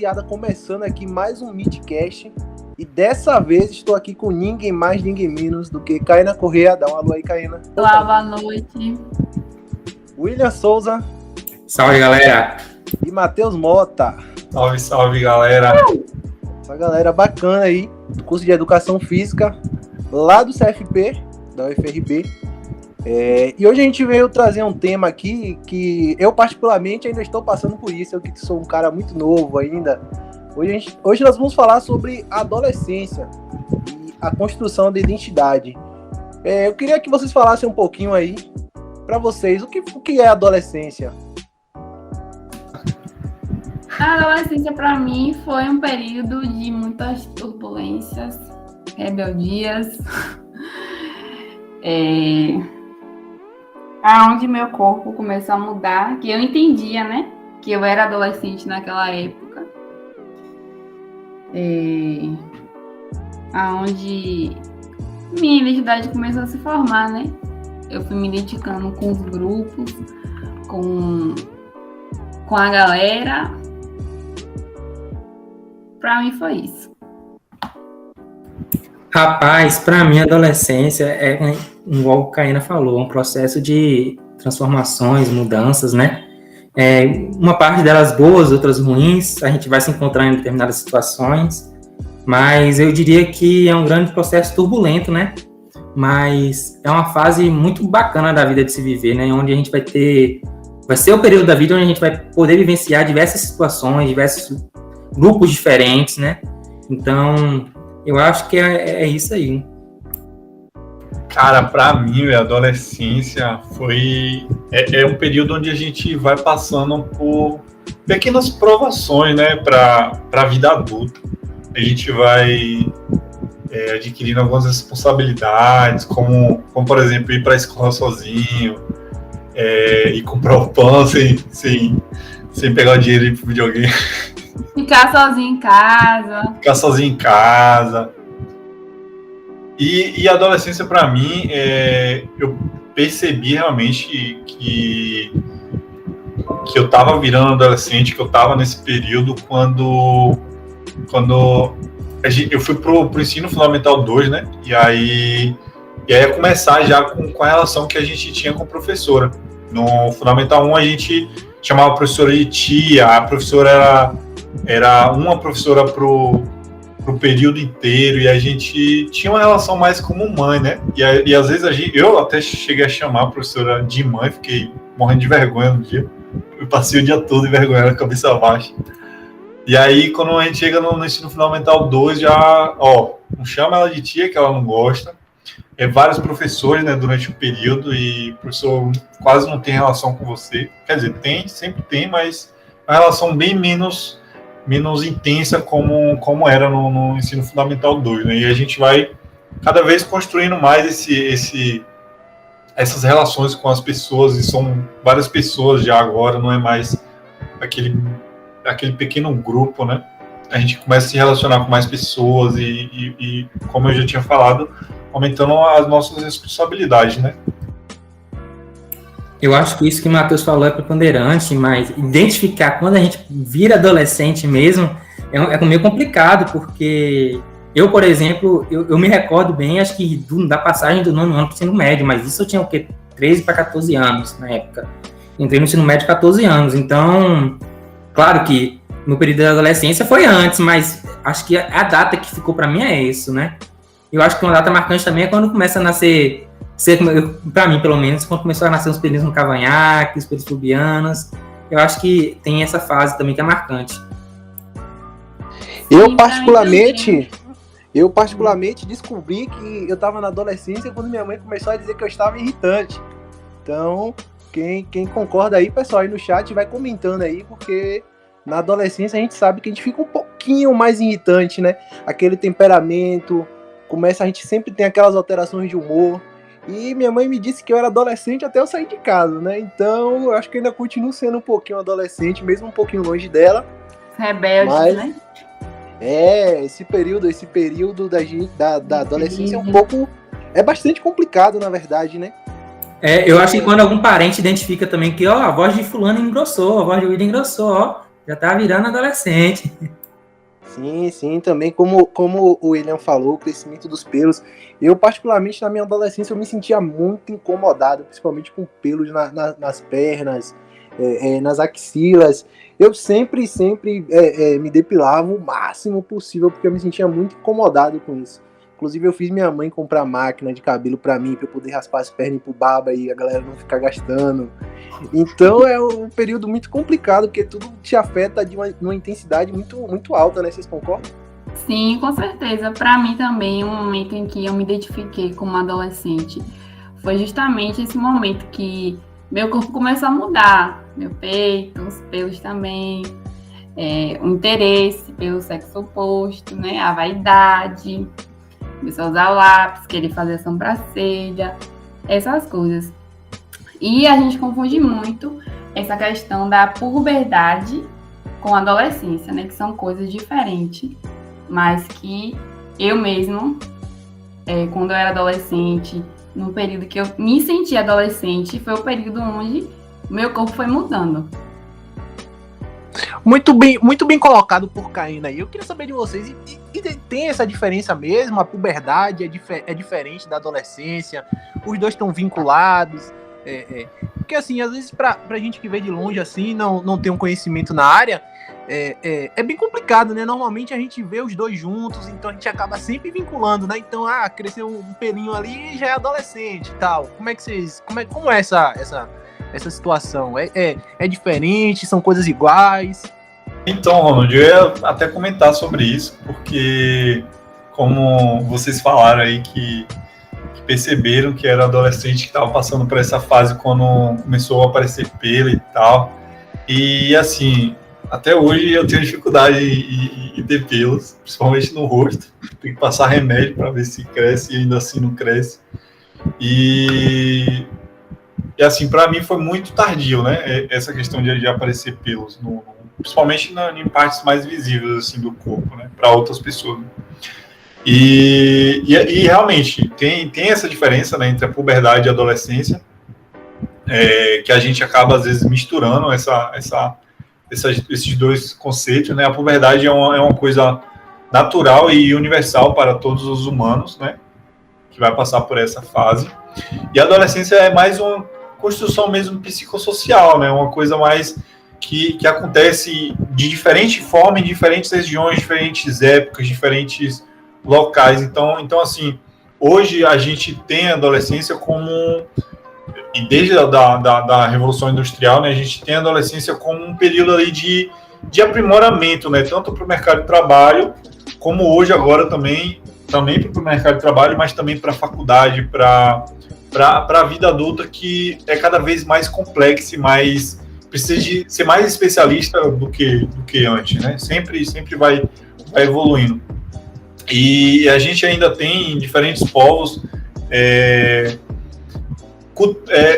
rapaziada, começando aqui mais um Meetcast. E dessa vez estou aqui com ninguém mais, ninguém menos do que Caína Corrêa. Dá um alô aí, Caína. Olá, boa noite. William Souza. Salve, galera. E Matheus Mota. Salve, salve, galera. Essa galera bacana aí, do curso de Educação Física, lá do CFP, da UFRB. E hoje a gente veio trazer um tema aqui que eu particularmente ainda estou passando por isso, eu que sou um cara muito novo ainda. Hoje nós vamos falar sobre a adolescência e a construção da identidade. Eu queria que vocês falassem um pouquinho aí, para vocês, o que é a adolescência? A adolescência para mim foi um período de muitas turbulências, rebeldias, aonde meu corpo começou a mudar, que eu entendia, né, que eu era adolescente naquela época, aonde minha identidade começou a se formar, né, eu fui me identificando com os grupos, com a galera. Pra mim foi isso. Rapaz, pra mim a adolescência é, igual o Caína falou, um processo de transformações, mudanças, né? Uma parte delas boas, outras ruins, a gente vai se encontrar em determinadas situações, mas eu diria que é um grande processo turbulento, né? Mas é uma fase muito bacana da vida de se viver, né? Onde a gente vai ser o período da vida onde a gente vai poder vivenciar diversas situações, diversos grupos diferentes, né? Então, eu acho que é isso aí. Cara, pra mim, a adolescência é um período onde a gente vai passando por pequenas provações, né, pra vida adulta. A gente vai adquirindo algumas responsabilidades, como por exemplo, ir pra escola sozinho, e comprar o pão sem pegar o dinheiro e ir pro videogame. Ficar sozinho em casa. E a adolescência, para mim, eu percebi realmente que eu estava virando adolescente, que eu estava nesse período quando eu fui pro ensino fundamental 2, né? E aí ia começar já com a relação que a gente tinha com a professora. No fundamental 1, a gente chamava a professora de tia, a professora era uma professora pro período inteiro, e a gente tinha uma relação mais como mãe, né? E às vezes eu até cheguei a chamar a professora de mãe, fiquei morrendo de vergonha no dia. Eu passei o dia todo envergonhado, cabeça baixa. E aí, quando a gente chega no ensino fundamental 2, já, não chama ela de tia, que ela não gosta. Vários professores, né, durante o período, e o professor quase não tem relação com você. Quer dizer, sempre tem, mas é uma relação bem menos intensa como era no ensino fundamental 2, né? E a gente vai cada vez construindo mais essas relações com as pessoas, e são várias pessoas já agora, não é mais aquele pequeno grupo, né? A gente começa a se relacionar com mais pessoas e como eu já tinha falado, aumentando as nossas responsabilidades, né? Eu acho que isso que o Matheus falou é preponderante, mas identificar quando a gente vira adolescente mesmo é meio complicado, porque eu, por exemplo, eu me recordo bem, acho que da passagem do 9º ano para o ensino médio, mas isso eu tinha o quê? 13 para 14 anos na época. Entrei no ensino médio 14 anos, então, claro que no período da adolescência foi antes, mas acho que a data que ficou para mim é isso, né? Eu acho que uma data marcante também é quando começa a nascer, para mim pelo menos, quando começou a nascer os pelinhos no cavanhaque, os pelos pubianos. Eu acho que tem essa fase também que é marcante. Eu particularmente descobri que eu estava na adolescência quando minha mãe começou a dizer que eu estava irritante. Então, quem concorda aí, pessoal, aí no chat vai comentando aí, porque na adolescência a gente sabe que a gente fica um pouquinho mais irritante, né? Aquele temperamento, a gente sempre tem aquelas alterações de humor. E minha mãe me disse que eu era adolescente até eu sair de casa, né? Então, eu acho que ainda continuo sendo um pouquinho adolescente, mesmo um pouquinho longe dela. Rebelde, né? Esse período da adolescência é um pouco... É bastante complicado, na verdade, né? Eu acho que quando algum parente identifica também que, a voz de fulano engrossou, a voz de William engrossou, Já tá virando adolescente. Sim, também como o William falou, o crescimento dos pelos. Eu, particularmente, na minha adolescência, eu me sentia muito incomodado, principalmente com pelos nas pernas, nas axilas. Eu sempre me depilava o máximo possível, porque eu me sentia muito incomodado com isso. Inclusive, eu fiz minha mãe comprar máquina de cabelo pra mim, pra eu poder raspar as pernas pro baba e a galera não ficar gastando. Então é um período muito complicado, porque tudo te afeta de uma intensidade muito alta, né? Vocês concordam? Sim, com certeza. Para mim também, um momento em que eu me identifiquei como adolescente foi justamente esse momento que meu corpo começou a mudar. Meu peito, os pelos também, o interesse pelo sexo oposto, né? A vaidade, começou a usar lápis, querer fazer sobrancelha, essas coisas. E a gente confunde muito essa questão da puberdade com a adolescência, né? Que são coisas diferentes, mas que eu mesmo, quando eu era adolescente, no período que eu me senti adolescente, foi o período onde meu corpo foi mudando. Muito bem colocado por Caína aí. Eu queria saber de vocês, e tem essa diferença mesmo? A puberdade é diferente da adolescência? Os dois estão vinculados? Porque assim, às vezes pra gente que vê de longe assim, não tem um conhecimento na área, é bem complicado, né? Normalmente a gente vê os dois juntos, então a gente acaba sempre vinculando, né? Então, cresceu um pelinho ali e já é adolescente e tal. Como é essa situação? É diferente? São coisas iguais? Então, Ronald, eu ia até comentar sobre isso, porque como vocês falaram aí que perceberam que era adolescente que estava passando por essa fase quando começou a aparecer pelo e tal. E assim, até hoje eu tenho dificuldade em ter pelos, principalmente no rosto. Tem que passar remédio para ver se cresce e ainda assim não cresce. E assim, para mim foi muito tardio, né? Essa questão de aparecer pelos, principalmente em partes mais visíveis assim, do corpo, né? Para outras pessoas. E realmente tem essa diferença, né, entre a puberdade e a adolescência, que a gente acaba às vezes misturando esses dois conceitos, né? A puberdade é uma coisa natural e universal para todos os humanos, né, que vai passar por essa fase. E a adolescência é mais uma construção mesmo psicossocial, né, uma coisa mais que acontece de diferente forma em diferentes regiões, diferentes épocas, diferentes locais. Então, assim, hoje a gente tem a adolescência como, e desde da Revolução Industrial, né, a gente tem a adolescência como um período ali de aprimoramento, né, tanto para o mercado de trabalho, como hoje agora também para o mercado de trabalho, mas também para a faculdade, para a vida adulta, que é cada vez mais complexa e mais precisa de ser mais especialista do que antes, né? Sempre vai evoluindo. E a gente ainda tem em diferentes povos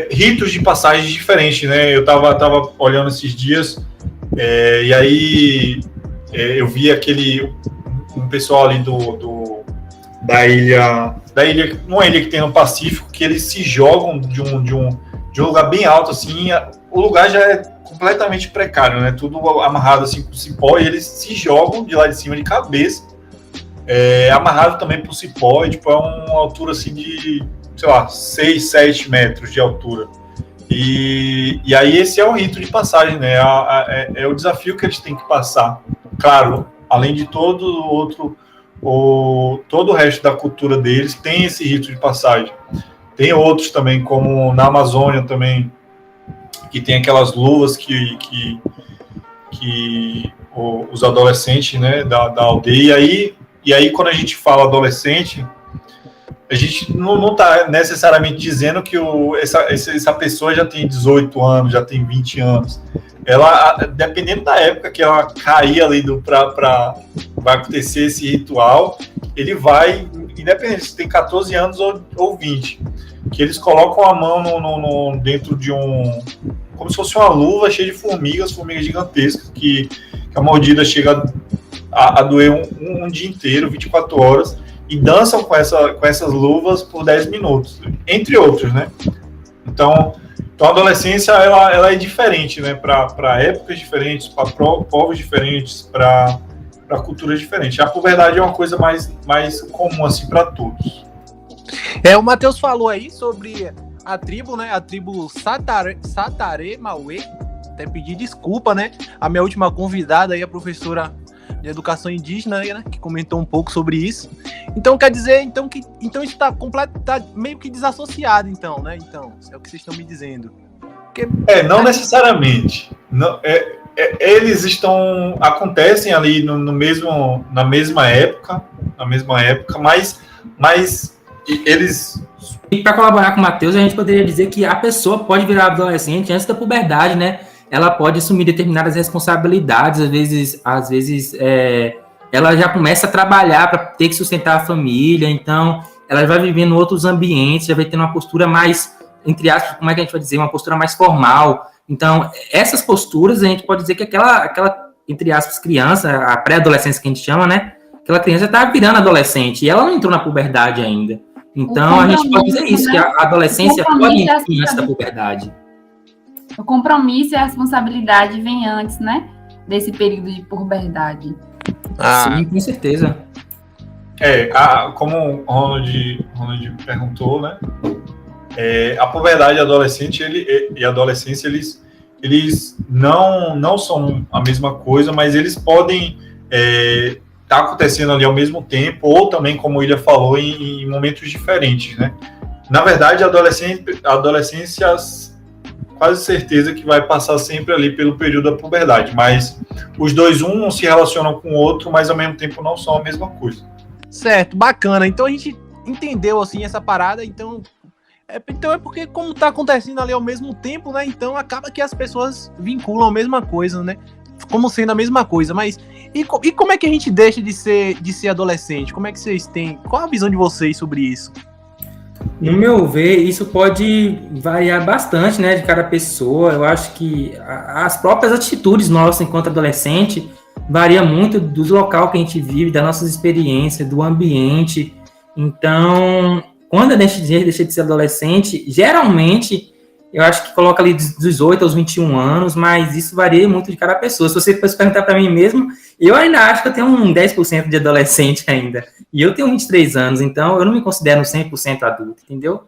ritos de passagem diferentes, né? Eu tava olhando esses dias e aí eu vi um pessoal ali da ilha, uma ilha que tem no Pacífico, que eles se jogam de um lugar bem alto, assim. O lugar já é completamente precário, né? Tudo amarrado assim com cipó, e eles se jogam de lá de cima de cabeça. Amarrado também pro cipó, e tipo, é uma altura assim de, sei lá, 6, 7 metros de altura. E aí esse é o rito de passagem, né? É o desafio que eles têm que passar. Claro, além de todo o resto da cultura deles, tem esse rito de passagem. Tem outros também, como na Amazônia também, que tem aquelas luvas que os adolescentes, né, da aldeia. E aí, quando a gente fala adolescente, a gente não está necessariamente dizendo que essa pessoa já tem 18 anos, já tem 20 anos. Ela, dependendo da época que ela cair ali vai acontecer esse ritual, ele vai, independente se tem 14 anos ou 20, que eles colocam a mão dentro de como se fosse uma luva cheia de formigas gigantescas, que a mordida chega a doer um dia inteiro, 24 horas, e dançam com essas luvas por 10 minutos, entre outros, né? Então, Então a adolescência ela é diferente, né? Para épocas diferentes, para povos diferentes, para culturas diferentes. A puberdade é uma coisa mais comum assim para todos. O Matheus falou aí sobre a tribo, né? A tribo Sataré Mauê. Até pedir desculpa, né? A minha última convidada aí, a professora de educação indígena, né? Que comentou um pouco sobre isso. Então quer dizer então isso está meio que desassociado, então, né? Então, é o que vocês estão me dizendo. Porque, não necessariamente. Não, eles acontecem ali na mesma época, mas eles... E para colaborar com o Matheus, a gente poderia dizer que a pessoa pode virar adolescente antes da puberdade, né? Ela pode assumir determinadas responsabilidades, às vezes ela já começa a trabalhar para ter que sustentar a família, então ela vai vivendo outros ambientes, já vai tendo uma postura mais, entre aspas, como é que a gente vai dizer, uma postura mais formal. Então, essas posturas, a gente pode dizer que aquela entre aspas, criança, a pré-adolescência que a gente chama, né? Aquela criança está virando adolescente e ela não entrou na puberdade ainda. Então, a gente pode dizer isso, né? Que a adolescência pode ir antes da puberdade. O compromisso e a responsabilidade vem antes, né? Desse período de puberdade. Sim, com certeza. Como o Ronald perguntou, né? A puberdade e a adolescência, eles não são a mesma coisa, mas eles podem estar acontecendo ali ao mesmo tempo, ou também, como o Ilha falou, em momentos diferentes, né? Na verdade, a adolescência, quase certeza que vai passar sempre ali pelo período da puberdade, mas os dois, um se relacionam com o outro, mas ao mesmo tempo não são a mesma coisa. Certo, bacana. Então a gente entendeu, assim, essa parada, então é porque como tá acontecendo ali ao mesmo tempo, né, então acaba que as pessoas vinculam a mesma coisa, né, como sendo a mesma coisa, mas e como é que a gente deixa de ser adolescente? Como é que vocês têm, qual a visão de vocês sobre isso? No meu ver, isso pode variar bastante, né, de cada pessoa. Eu acho que as próprias atitudes nossas enquanto adolescente varia muito do local que a gente vive, das nossas experiências, do ambiente. Então, quando a gente deixa de ser adolescente, geralmente, eu acho que coloca ali dos 18 aos 21 anos, mas isso varia muito de cada pessoa. Se você fosse perguntar para mim mesmo, eu ainda acho que eu tenho um 10% de adolescente ainda. E eu tenho 23 anos, então eu não me considero 100% adulto, entendeu?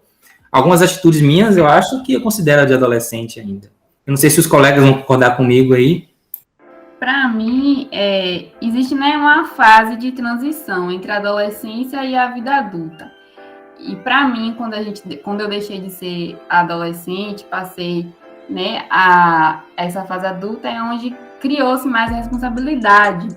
Algumas atitudes minhas eu acho que eu considero de adolescente ainda. Eu não sei se os colegas vão concordar comigo aí. Para mim, existe, né, uma fase de transição entre a adolescência e a vida adulta. E para mim, quando eu deixei de ser adolescente, passei, né, a essa fase adulta, é onde criou-se mais responsabilidade.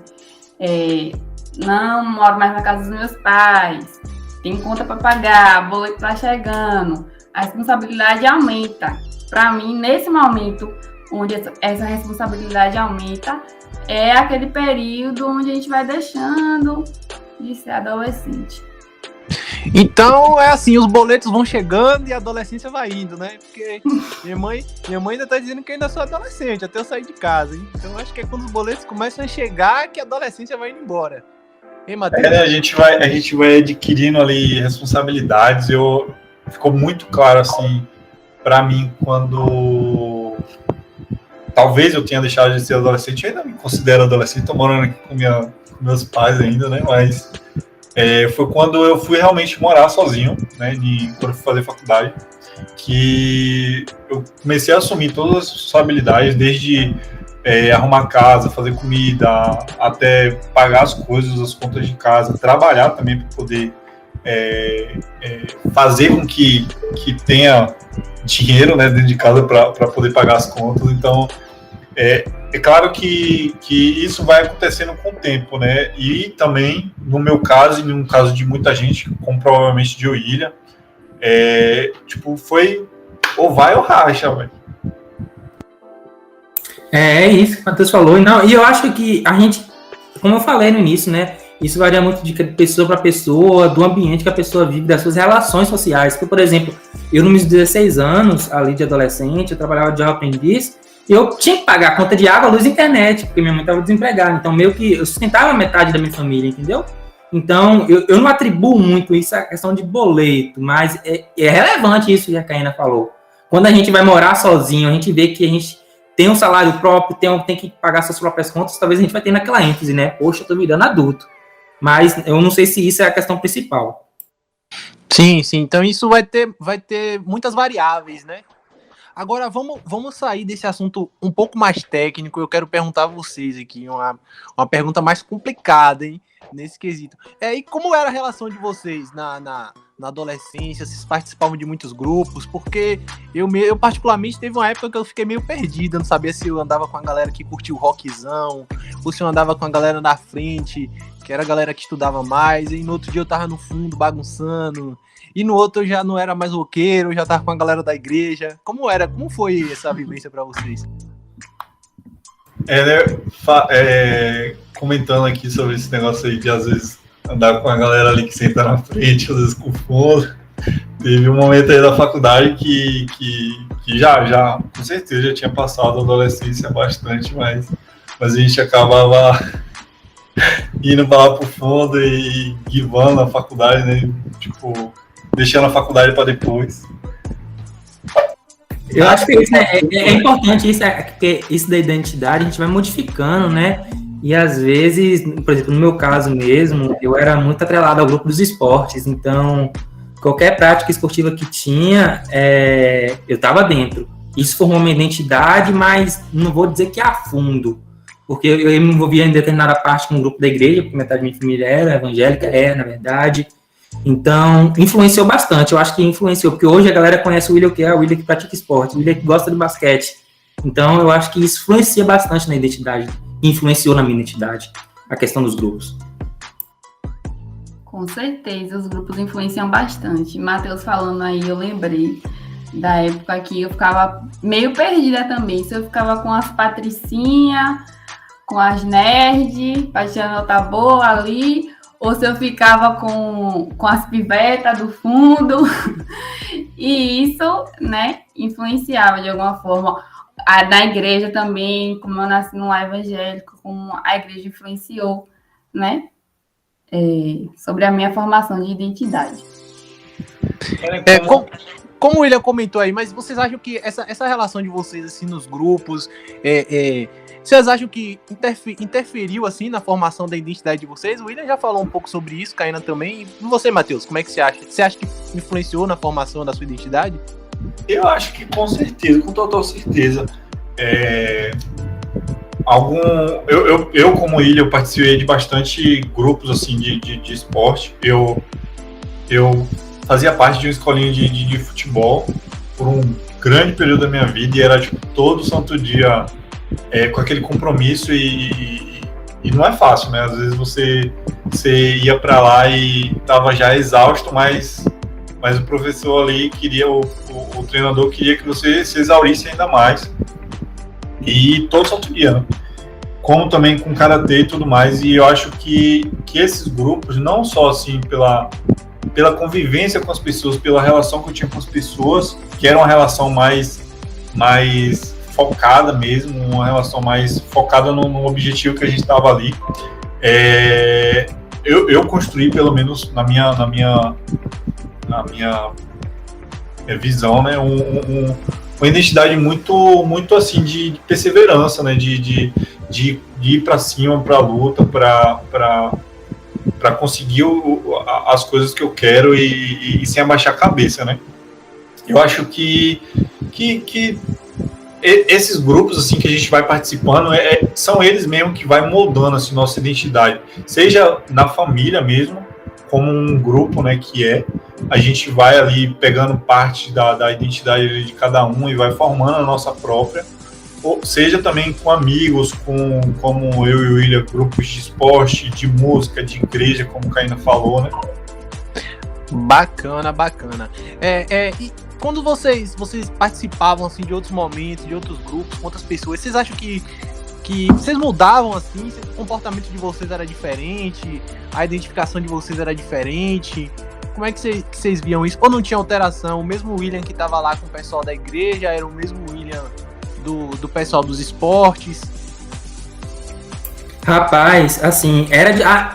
Não moro mais na casa dos meus pais, tem conta para pagar, boleto está chegando, a responsabilidade aumenta. Para mim, nesse momento, onde essa responsabilidade aumenta, é aquele período onde a gente vai deixando de ser adolescente. Então, é assim, os boletos vão chegando e a adolescência vai indo, né? Porque minha mãe ainda tá dizendo que eu ainda sou adolescente, até eu sair de casa, hein? Então, acho que é quando os boletos começam a chegar que a adolescência vai indo embora. Hein, Matheus? A gente vai adquirindo ali responsabilidades. Ficou muito claro, assim, pra mim, quando... Talvez eu tenha deixado de ser adolescente, eu ainda me considero adolescente, tô morando aqui com meus pais ainda, né? Mas... foi quando eu fui realmente morar sozinho, né, quando eu fui fazer faculdade, que eu comecei a assumir todas as responsabilidades, desde arrumar casa, fazer comida, até pagar as coisas, as contas de casa, trabalhar também para poder fazer com que tenha dinheiro, né, dentro de casa para poder pagar as contas. Então, é claro que isso vai acontecendo com o tempo, né? E também, no meu caso, e no caso de muita gente, como provavelmente de Oilha, foi ou vai ou racha, velho. É isso que o Matheus falou. Não, e eu acho que a gente, como eu falei no início, né? Isso varia muito de pessoa para pessoa, do ambiente que a pessoa vive, das suas relações sociais. Porque, por exemplo, eu nos meus 16 anos, ali de adolescente, eu trabalhava de jovem aprendiz, eu tinha que pagar a conta de água, luz e internet, porque minha mãe estava desempregada. Então, meio que eu sustentava metade da minha família, entendeu? Então, eu não atribuo muito isso à questão de boleto, mas é relevante isso que a Caína falou. quando a gente vai morar sozinho, a gente vê que a gente tem um salário próprio, tem que pagar suas próprias contas, talvez a gente vai ter naquela ênfase, né? Poxa, eu tô virando adulto. Mas eu não sei se isso é a questão principal. Sim, sim. Então isso vai ter muitas variáveis, né? Agora vamos sair desse assunto um pouco mais técnico. Eu quero perguntar a vocês aqui uma pergunta mais complicada, hein? Nesse quesito. E como era a relação de vocês na adolescência? Vocês participavam de muitos grupos? Porque eu particularmente teve uma época que eu fiquei meio perdido. Eu não sabia se eu andava com a galera que curtia o rockzão, ou se eu andava com a galera da frente, que era a galera que estudava mais, e no outro dia eu tava no fundo bagunçando, e no outro eu já não era mais roqueiro, eu já tava com a galera da igreja. Como foi essa vivência para vocês? Comentando aqui sobre esse negócio aí de às vezes andar com a galera ali que senta na frente, às vezes com fundo. Teve um momento aí da faculdade que já com certeza já tinha passado a adolescência bastante, mas a gente acabava indo para lá pro fundo e guivando a faculdade, né? Tipo, deixando a faculdade para depois. Eu acho que isso é importante, porque isso da identidade a gente vai modificando, né? E às vezes, por exemplo, no meu caso mesmo, eu era muito atrelado ao grupo dos esportes, então qualquer prática esportiva que tinha, eu estava dentro. Isso formou uma identidade, mas não vou dizer que a fundo, porque eu me envolvia em determinada parte com o grupo da igreja, porque metade da minha família era evangélica, na verdade. Então, influenciou bastante. Eu acho que influenciou, porque hoje a galera conhece o William que pratica esporte, o William que gosta de basquete. Então, eu acho que isso influencia bastante na identidade. Influenciou na minha identidade, a questão dos grupos. Com certeza, os grupos influenciam bastante. Matheus falando aí, eu lembrei da época que eu ficava meio perdida também. Se eu ficava com as patricinhas, com as nerds, pra tirar nota boa ali, ou se eu ficava com as pivetas do fundo. E isso, né, influenciava de alguma forma. Na igreja também, como eu nasci num lar evangélico, como a igreja influenciou, né, sobre a minha formação de identidade. Como o William comentou aí, mas vocês acham que essa relação de vocês assim nos grupos, vocês acham que interferiu assim na formação da identidade de vocês? O William já falou um pouco sobre isso, Caína também. E você, Matheus, como é que você acha? Você acha que influenciou na formação da sua identidade? Eu acho que com certeza, com total certeza. Eu como William, eu participei de bastante grupos assim de esporte. Eu fazia parte de uma escolinha de futebol por um grande período da minha vida e era tipo todo santo dia com aquele compromisso e não é fácil, né? Às vezes você ia para lá e estava já exausto, mas o professor ali queria, o treinador queria que você se exaurisse ainda mais. E todo santo dia, né? Como também com karatê e tudo mais. E eu acho que esses grupos, não só assim pela convivência com as pessoas, pela relação que eu tinha com as pessoas, que era uma relação mais focada mesmo, uma relação mais focada no objetivo que a gente estava ali. Eu construí, pelo menos na minha visão, né, uma identidade muito assim de perseverança, né, de ir para cima, para a luta, para conseguir as coisas que eu quero e sem abaixar a cabeça, né? Eu acho que esses grupos assim que a gente vai participando são eles mesmo que vai moldando assim nossa identidade, seja na família mesmo, como um grupo, né, que a gente vai ali pegando parte da identidade de cada um e vai formando a nossa própria, ou seja também com amigos, como eu e o William, grupos de esporte, de música, de igreja, como o Caína falou, né? Bacana. E quando vocês participavam assim de outros momentos, de outros grupos, com outras pessoas, vocês acham que vocês mudavam assim, o comportamento de vocês era diferente, a identificação de vocês era diferente? Como é que vocês viam isso? Ou não tinha alteração? O mesmo William que estava lá com o pessoal da igreja era o mesmo William do pessoal dos esportes? Rapaz, assim, era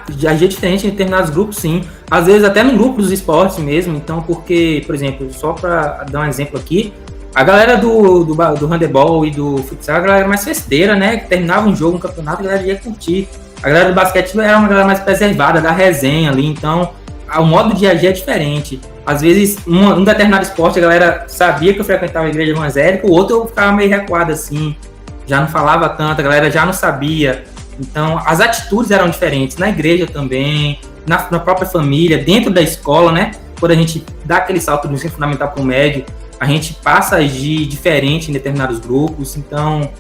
de diferente em determinados grupos, sim. Às vezes até no grupo dos esportes mesmo. Então, porque, por exemplo, só para dar um exemplo aqui, A galera do handebol e do futsal, a galera era mais festeira, né? Que terminava um jogo, um campeonato, a galera ia curtir. A galera do basquete era uma galera mais preservada, da resenha ali, então o modo de agir é diferente. Às vezes, um determinado esporte, a galera sabia que eu frequentava a igreja evangélica, o outro eu ficava meio recuado assim, já não falava tanto, a galera já não sabia. Então, as atitudes eram diferentes, na igreja também, na própria família, dentro da escola, né? Quando a gente dá aquele salto do ensino fundamental para o médio, a gente passa a agir diferente em determinados grupos, então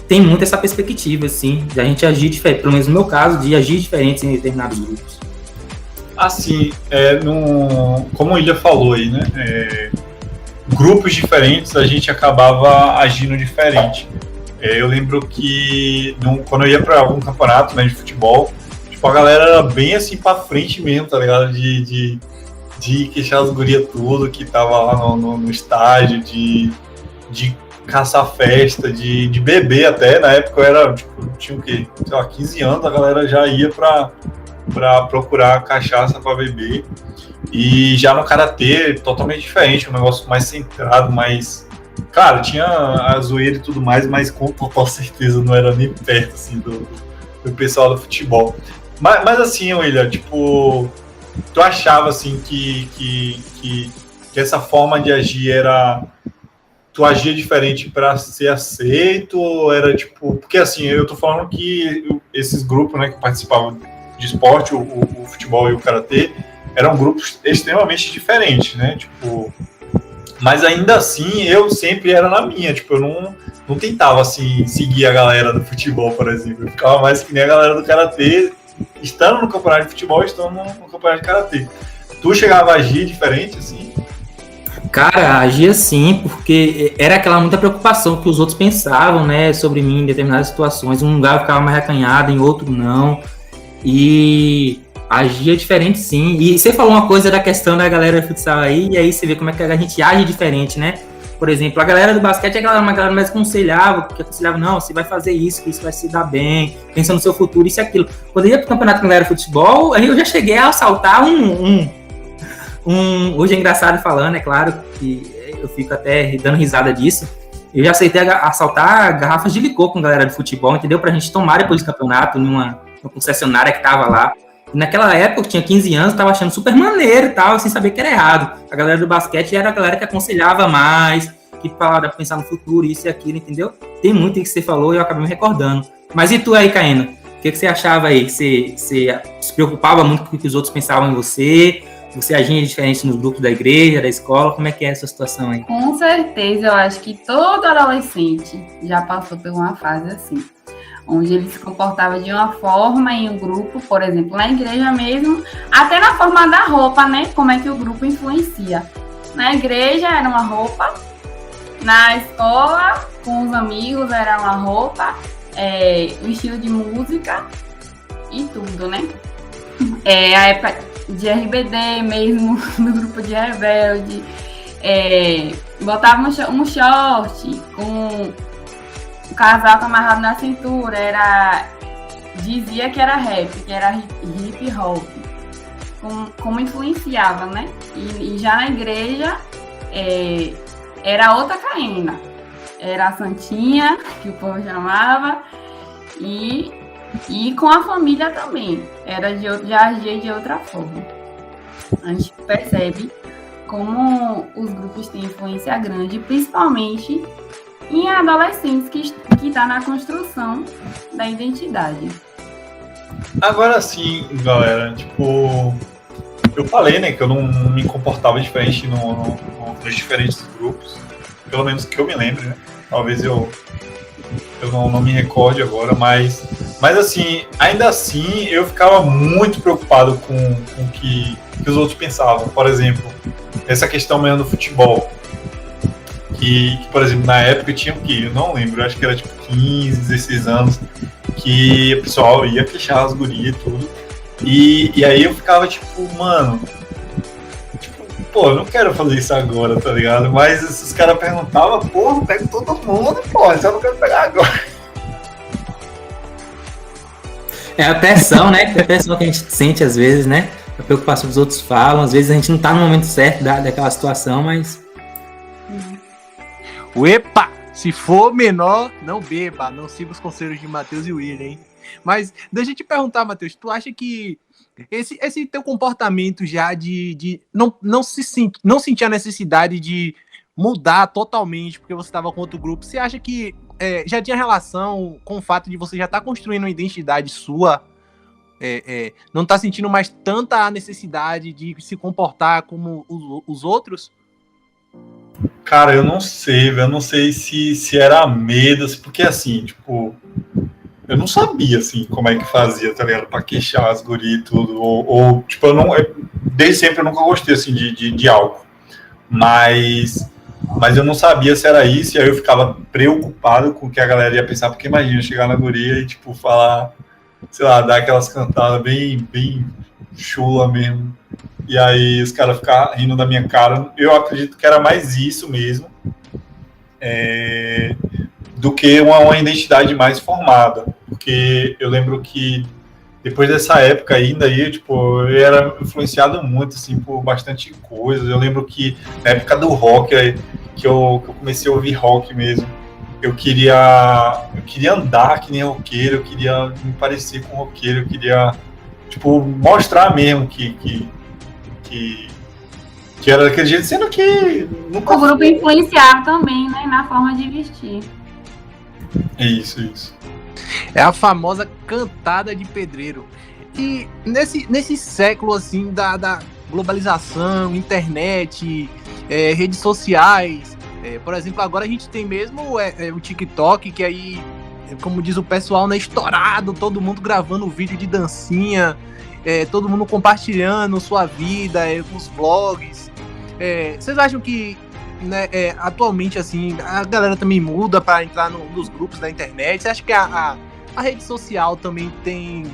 tem muito essa perspectiva, assim, de a gente agir diferente, pelo menos no meu caso, de agir diferente em determinados grupos. Assim, como o Ilha falou aí, né? Grupos diferentes a gente acabava agindo diferente. Eu lembro que quando eu ia para algum campeonato, né, de futebol, tipo, a galera era bem assim pra frente mesmo, tá ligado? De queixar as gurias tudo que tava lá no estádio, de caçar festa, de beber até. Na época eu era, tipo, tinha o quê? Sei lá, 15 anos, a galera já ia pra procurar cachaça pra beber. E já no karatê, totalmente diferente, um negócio mais centrado, mais... Claro, tinha a zoeira e tudo mais, mas com total certeza não era nem perto, assim, do pessoal do futebol. Mas assim, William, tipo, tu achava, assim, que essa forma de agir era... Tu agia diferente para ser aceito, ou era, tipo... Porque, assim, eu tô falando que esses grupos, né, que participavam de esporte, o futebol e o karatê, eram grupos extremamente diferentes, né, tipo... Mas ainda assim, eu sempre era na minha, tipo, eu não tentava, assim, seguir a galera do futebol, por exemplo. Eu ficava mais que nem a galera do karatê, estando no campeonato de futebol, estando no campeonato de karatê. Tu chegava a agir diferente, assim? Cara, agia sim, porque era aquela muita preocupação que os outros pensavam, né, sobre mim em determinadas situações. Um lugar eu ficava mais acanhado, em outro não. E... agia diferente, sim. E você falou uma coisa da questão da galera do futsal aí, e aí você vê como é que a gente age diferente, né? Por exemplo, a galera do basquete é uma galera mais aconselhava, não, você vai fazer isso, que isso vai se dar bem, pensa no seu futuro, isso e aquilo. Quando eu ia pro campeonato com a galera de futebol, aí eu já cheguei a assaltar hoje é engraçado falando, é claro, que eu fico até dando risada disso, eu já aceitei assaltar garrafas de licor com a galera de futebol, entendeu? Pra gente tomar depois do campeonato, numa concessionária que tava lá. Naquela época, eu tinha 15 anos, tava achando super maneiro e tal, sem saber que era errado. A galera do basquete era a galera que aconselhava mais, que falava de pensar no futuro, isso e aquilo, entendeu? Tem muito aí que você falou e eu acabei me recordando. Mas e tu aí, Caína? O que você achava aí? Você se preocupava muito com o que os outros pensavam em você? Você agia diferente nos grupos da igreja, da escola? Como é que é essa situação aí? Com certeza, eu acho que todo adolescente já passou por uma fase assim, onde ele se comportava de uma forma em um grupo, por exemplo, na igreja mesmo, até na forma da roupa, né? Como é que o grupo influencia. Na igreja era uma roupa, na escola, com os amigos, era uma roupa, o estilo de música e tudo, né? A época de RBD mesmo, no grupo de rebelde, botava um short com o casaco amarrado na cintura, dizia que era rap, que era hip hop, como influenciava, né? E já na igreja era outra Caína, era a santinha, que o povo chamava, e com a família também, já agia de outra forma. A gente percebe como os grupos têm influência grande, principalmente em adolescentes que está na construção da identidade. Agora sim, galera, tipo, eu falei, né, que eu não me comportava diferente nos diferentes grupos, pelo menos que eu me lembre, né? Talvez eu não me recorde agora, mas assim, ainda assim, eu ficava muito preocupado com o que os outros pensavam. Por exemplo, essa questão mesmo do futebol. Que, por exemplo, na época tinha o quê? Eu não lembro, eu acho que era tipo 15, 16 anos, que o pessoal ia queixar as gurias e tudo. E aí eu ficava tipo, mano, pô, eu não quero fazer isso agora, tá ligado? Mas os caras perguntavam, pô, eu pego todo mundo, pô, só não quero pegar agora. É a pressão, né? A pressão que a gente sente às vezes, né? A preocupação que os outros falam, às vezes a gente não tá no momento certo daquela situação, mas... Epa! Se for menor, não beba. Não siga os conselhos de Matheus e William, hein? Mas deixa eu te perguntar, Matheus, tu acha que esse teu comportamento já de não sentir a necessidade de mudar totalmente porque você estava com outro grupo, você acha que já tinha relação com o fato de você já estar construindo uma identidade sua, não tá sentindo mais tanta necessidade de se comportar como os outros? Cara, eu não sei, velho. Eu não sei se era medo, porque assim, tipo, eu não sabia, assim, como é que fazia, tá ligado? Pra queixar as gurias e tudo. Ou tipo, desde sempre eu nunca gostei, assim, de álcool. Mas eu não sabia se era isso, e aí eu ficava preocupado com o que a galera ia pensar, porque imagina, chegar na guria e, tipo, falar, sei lá, dar aquelas cantadas bem chula mesmo. E aí os caras ficaram rindo da minha cara. Eu acredito que era mais isso mesmo, do que uma identidade mais formada. Porque eu lembro que depois dessa época ainda aí, tipo, eu era influenciado muito, assim, por bastante coisa. Eu lembro que na época do rock, que eu comecei a ouvir rock mesmo, eu queria andar que nem roqueiro, eu queria me parecer com roqueiro, eu queria, tipo, mostrar mesmo que era daquele jeito, sendo que nunca... O grupo influenciava também, né, na forma de vestir. Isso. É a famosa cantada de pedreiro. E nesse século, assim, da globalização, internet, redes sociais, por exemplo, agora a gente tem mesmo o TikTok, que aí, como diz o pessoal, né, estourado, todo mundo gravando vídeo de dancinha, todo mundo compartilhando sua vida, os vlogs. Vocês acham que, né, atualmente, assim, a galera também muda para entrar nos grupos da internet? Você acha que a rede social também tem,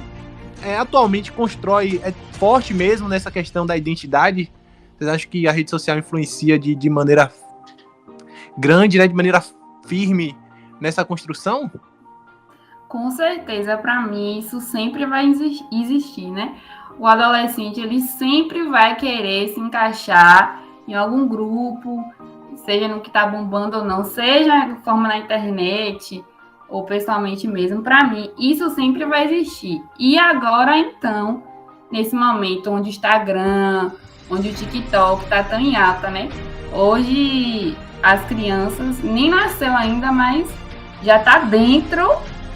atualmente constrói, forte mesmo nessa questão da identidade? Vocês acham que a rede social influencia de maneira grande, né, de maneira firme nessa construção? Com certeza, para mim, isso sempre vai existir, né? O adolescente, ele sempre vai querer se encaixar em algum grupo, seja no que tá bombando ou não, seja de forma na internet ou pessoalmente mesmo. Para mim, isso sempre vai existir. E agora, então, nesse momento onde o Instagram, onde o TikTok tá tão em alta, né? Hoje, as crianças nem nasceu ainda, mas já tá dentro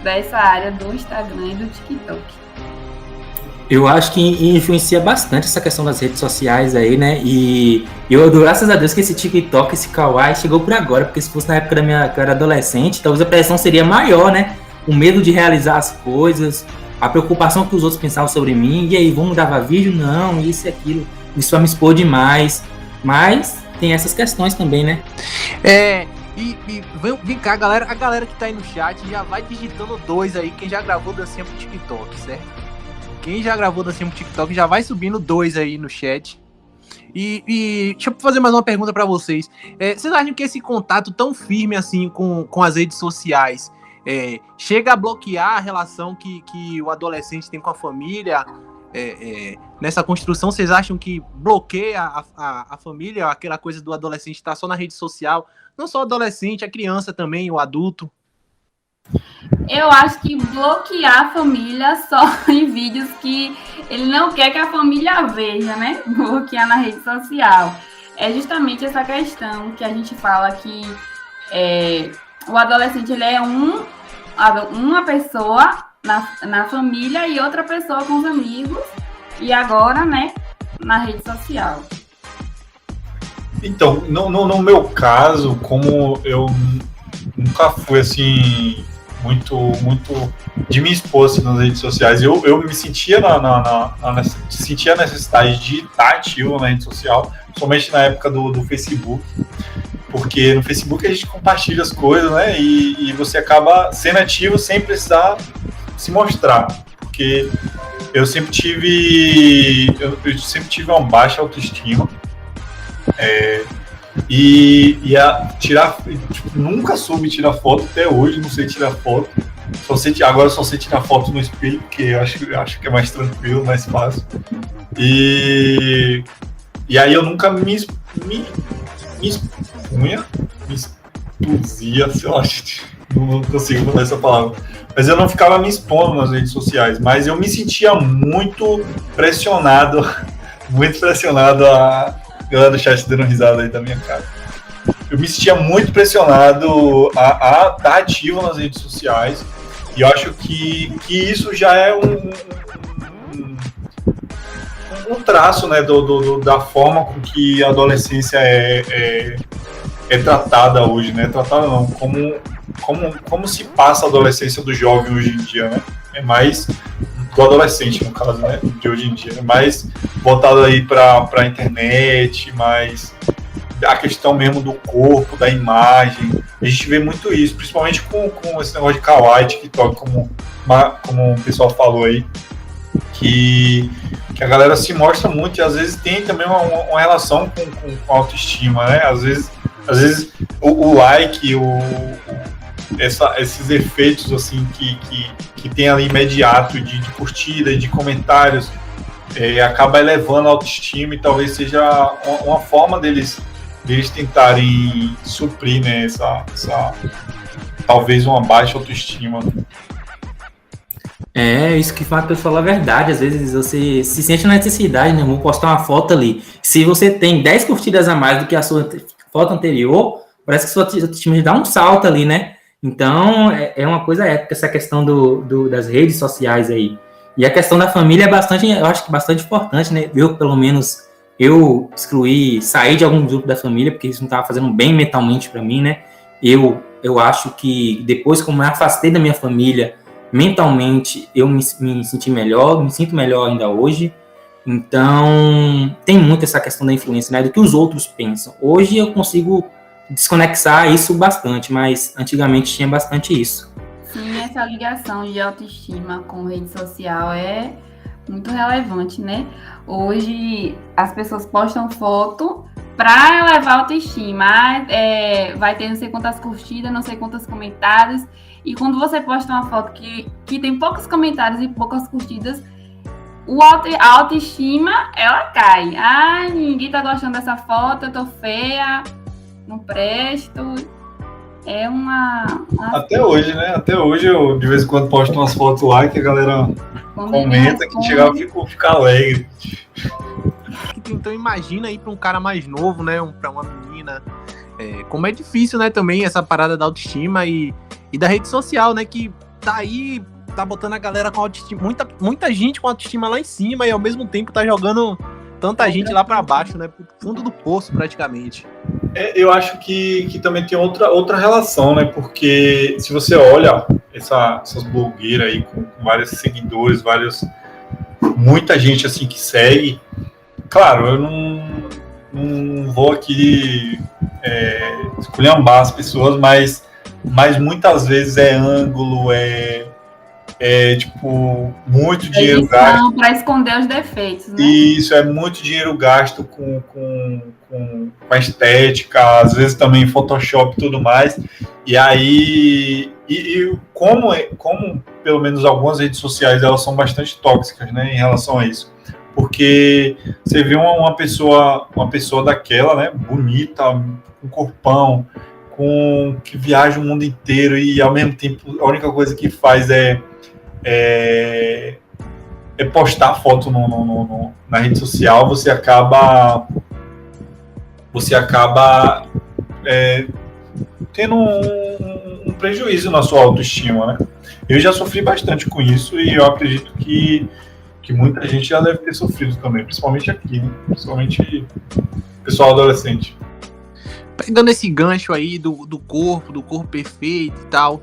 dessa área do Instagram e do TikTok. Eu acho que influencia bastante essa questão das redes sociais aí, né? E eu dou graças a Deus que esse TikTok, esse Kawaii chegou por agora, porque se fosse na época que eu era adolescente, talvez a pressão seria maior, né? O medo de realizar as coisas, a preocupação que os outros pensavam sobre mim, e aí, vamos gravar vídeo? Não, isso e aquilo, isso vai me expor demais. Mas tem essas questões também, né? Vem cá, a galera que tá aí no chat já vai digitando 2 aí, quem já gravou dancinha pro TikTok, certo? Quem já gravou dancinha pro TikTok já vai subindo 2 aí no chat. E deixa eu fazer mais uma pergunta pra vocês. Vocês acham que esse contato tão firme assim com as redes sociais chega a bloquear a relação que o adolescente tem com a família? Nessa construção, vocês acham que bloqueia a família, aquela coisa do adolescente estar só na rede social? Não só o adolescente, a criança também, o adulto. Eu acho que bloquear a família só em vídeos que ele não quer que a família veja, né? Bloquear na rede social. É justamente essa questão que a gente fala que o adolescente, ele é uma pessoa na família e outra pessoa com os amigos, e agora, né, na rede social. Então, no meu caso, como eu nunca fui assim muito de me expor assim, nas redes sociais, eu me sentia sentia a necessidade de estar ativo na rede social, somente na época do Facebook, porque no Facebook a gente compartilha as coisas, né, e você acaba sendo ativo sem precisar se mostrar, porque eu sempre tive uma baixa autoestima, nunca soube tirar foto até hoje, não sei tirar foto. Agora eu só sei tirar foto no espelho, porque eu acho que é mais tranquilo, mais fácil. E aí eu nunca me expunha, expusia, sei lá, gente, não consigo falar essa palavra. Mas eu não ficava me expondo nas redes sociais, mas eu me sentia muito pressionado, a galera do chat dando risada aí da minha cara. Eu me sentia muito pressionado a estar ativo nas redes sociais, e eu acho que isso já é um traço, né, da forma com que a adolescência é tratada hoje, né? Tratada não, como se passa a adolescência do jovem hoje em dia, né? É mais do adolescente, no caso, né? De hoje em dia. É mais voltado aí para a internet, mais a questão mesmo do corpo, da imagem. A gente vê muito isso, principalmente com esse negócio de kawaii, TikTok, como o pessoal falou aí, que a galera se mostra muito e às vezes tem também uma relação com a autoestima, né? Às vezes o like, esses efeitos assim que tem ali imediato de curtida e de comentários acaba elevando a autoestima, e talvez seja uma forma deles tentarem suprir, né, essa talvez uma baixa autoestima. Isso que o Matheus falou a verdade. Às vezes você se sente na necessidade, né? Vou postar uma foto ali. Se você tem 10 curtidas a mais do que a sua foto anterior, parece que sua autoestima dá um salto ali, né? Então, é uma coisa épica essa questão das redes sociais aí. E a questão da família eu acho que bastante importante, né? Pelo menos, eu saí de algum grupo da família, porque isso não estava fazendo bem mentalmente para mim, né? Eu acho que depois que eu me afastei da minha família, mentalmente, eu me senti melhor, me sinto melhor ainda hoje. Então, tem muito essa questão da influência, né? Do que os outros pensam. Hoje eu consigo desconexar isso bastante, mas antigamente tinha bastante isso. Sim, essa ligação de autoestima com rede social é muito relevante, né? Hoje as pessoas postam foto para elevar a autoestima. Vai ter não sei quantas curtidas, não sei quantos comentários. E quando você posta uma foto que tem poucos comentários e poucas curtidas, a autoestima, ela cai. Ninguém tá gostando dessa foto, eu tô feia, não presto. É uma... Até hoje, né? Até hoje eu de vez em quando posto umas fotos lá que a galera comenta, que chegava e fica alegre. Então imagina aí para um cara mais novo, né? Para uma menina. Como é difícil, né? Também essa parada da autoestima e da rede social, né? Que tá aí, tá botando a galera com autoestima. Muita gente com autoestima lá em cima e ao mesmo tempo tá jogando tanta gente lá para baixo, né? Pro fundo do poço, praticamente. Eu acho que também tem outra relação, né? Porque se você olha essas blogueiras aí com vários seguidores, muita gente assim que segue, claro, eu não vou aqui esculhambar as pessoas, mas muitas vezes é ângulo, tipo, muito dinheiro gasto. Para esconder os defeitos, né? Isso, é muito dinheiro gasto com a estética, às vezes também Photoshop e tudo mais. E aí, como pelo menos algumas redes sociais, elas são bastante tóxicas, né, em relação a isso. Porque você vê uma pessoa daquela, né, bonita, com corpão, que viaja o mundo inteiro e ao mesmo tempo a única coisa que faz é postar foto na rede social. Você acaba tendo um prejuízo na sua autoestima, né? Eu já sofri bastante com isso e eu acredito que muita gente já deve ter sofrido também, principalmente aqui, né? Principalmente pessoal adolescente. Pegando esse gancho aí do corpo perfeito e tal,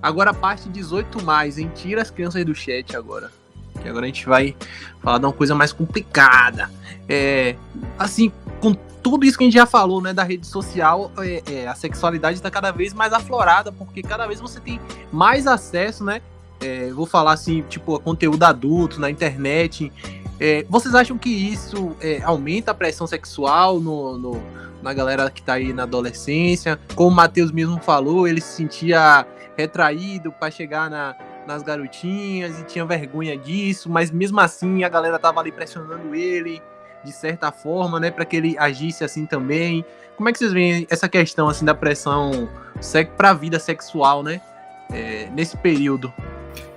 agora a parte 18+, hein? Tira as crianças do chat agora. Que agora a gente vai falar de uma coisa mais complicada. Assim, com tudo isso que a gente já falou, né, da rede social, a sexualidade está cada vez mais aflorada, porque cada vez você tem mais acesso, né? Vou falar assim, tipo, a conteúdo adulto na internet. Vocês acham que isso aumenta a pressão sexual na galera que tá aí na adolescência? Como o Matheus mesmo falou, ele se sentia retraído para chegar nas garotinhas e tinha vergonha disso, mas mesmo assim a galera tava ali pressionando ele. de certa forma, né, para que ele agisse assim também. Como é que vocês veem essa questão assim da pressão para a vida sexual, né, nesse período?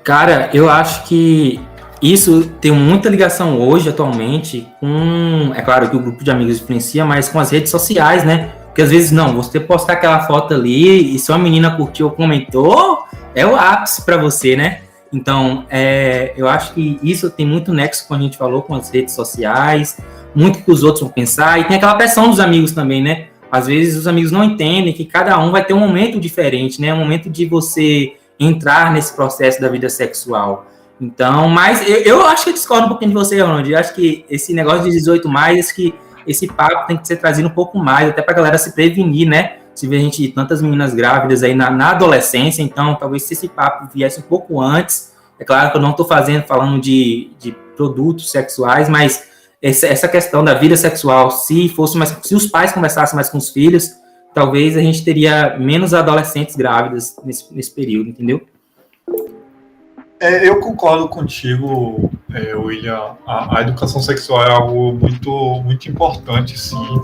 Cara, eu acho que isso tem muita ligação hoje, atualmente, com... É claro que o grupo de amigos influencia, mas com as redes sociais, né? Porque às vezes, não, você postar aquela foto ali e se uma menina curtiu ou comentou, é o ápice para você, né? Então, eu acho que isso tem muito nexo, como a gente falou, com as redes sociais, muito que os outros vão pensar, e tem aquela pressão dos amigos também, né? Às vezes os amigos não entendem que cada um vai ter um momento diferente, né? Um momento de você entrar nesse processo da vida sexual. Então, mas eu acho que eu discordo um pouquinho de você, Ronald. Eu acho que esse negócio de 18 mais, que esse papo tem que ser trazido um pouco mais, até pra galera se prevenir, né? Se vê a gente tantas meninas grávidas aí na adolescência, então talvez se esse papo viesse um pouco antes. É claro que eu não estou falando de produtos sexuais, mas essa questão da vida sexual, se os pais conversassem mais com os filhos, talvez a gente teria menos adolescentes grávidas nesse período, entendeu? Eu concordo contigo, William. A educação sexual é algo muito, muito importante, sim.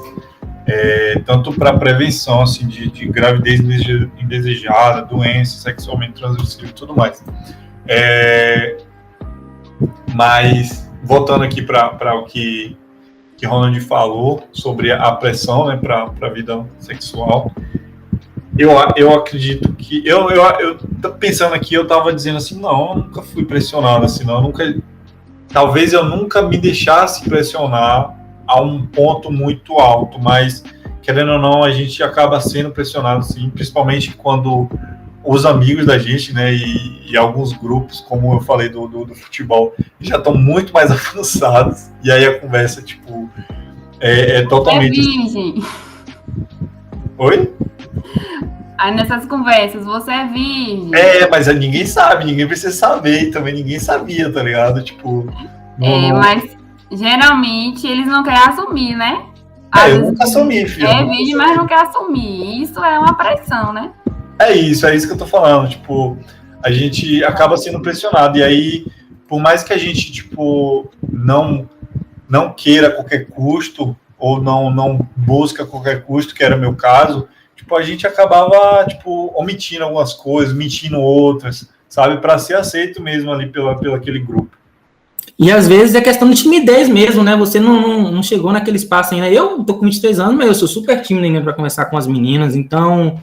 Tanto para prevenção assim, de gravidez indesejada, doenças sexualmente transmissíveis e tudo mais. Mas, voltando aqui para o que Ronald falou sobre a pressão, né, para a vida sexual, eu acredito que... Eu pensando aqui, eu estava dizendo assim, não, eu nunca fui pressionado assim, não, talvez eu nunca me deixasse pressionar a um ponto muito alto, mas, querendo ou não, a gente acaba sendo pressionado, assim, principalmente quando os amigos da gente, né, e alguns grupos, como eu falei do futebol, já estão muito mais avançados, e aí a conversa, tipo, totalmente... É virgem. Oi? Aí nessas conversas, você é virgem. Mas ninguém sabe, ninguém precisa saber, e também ninguém sabia, tá ligado? Tipo... Mas geralmente eles não querem assumir, né? Eu nunca assumi, filho. É virgem, mas não quer assumir. Isso é uma pressão, né? É isso que eu tô falando, tipo, a gente acaba sendo pressionado, e aí, por mais que a gente, tipo, não queira a qualquer custo, ou não busca a qualquer custo, que era o meu caso, tipo, a gente acabava, tipo, omitindo algumas coisas, mentindo outras, sabe, para ser aceito mesmo ali pelo aquele grupo. E às vezes é questão de timidez mesmo, né? Você não chegou naquele espaço ainda. Eu tô com 23 anos, mas eu sou super tímido ainda para conversar com as meninas, então...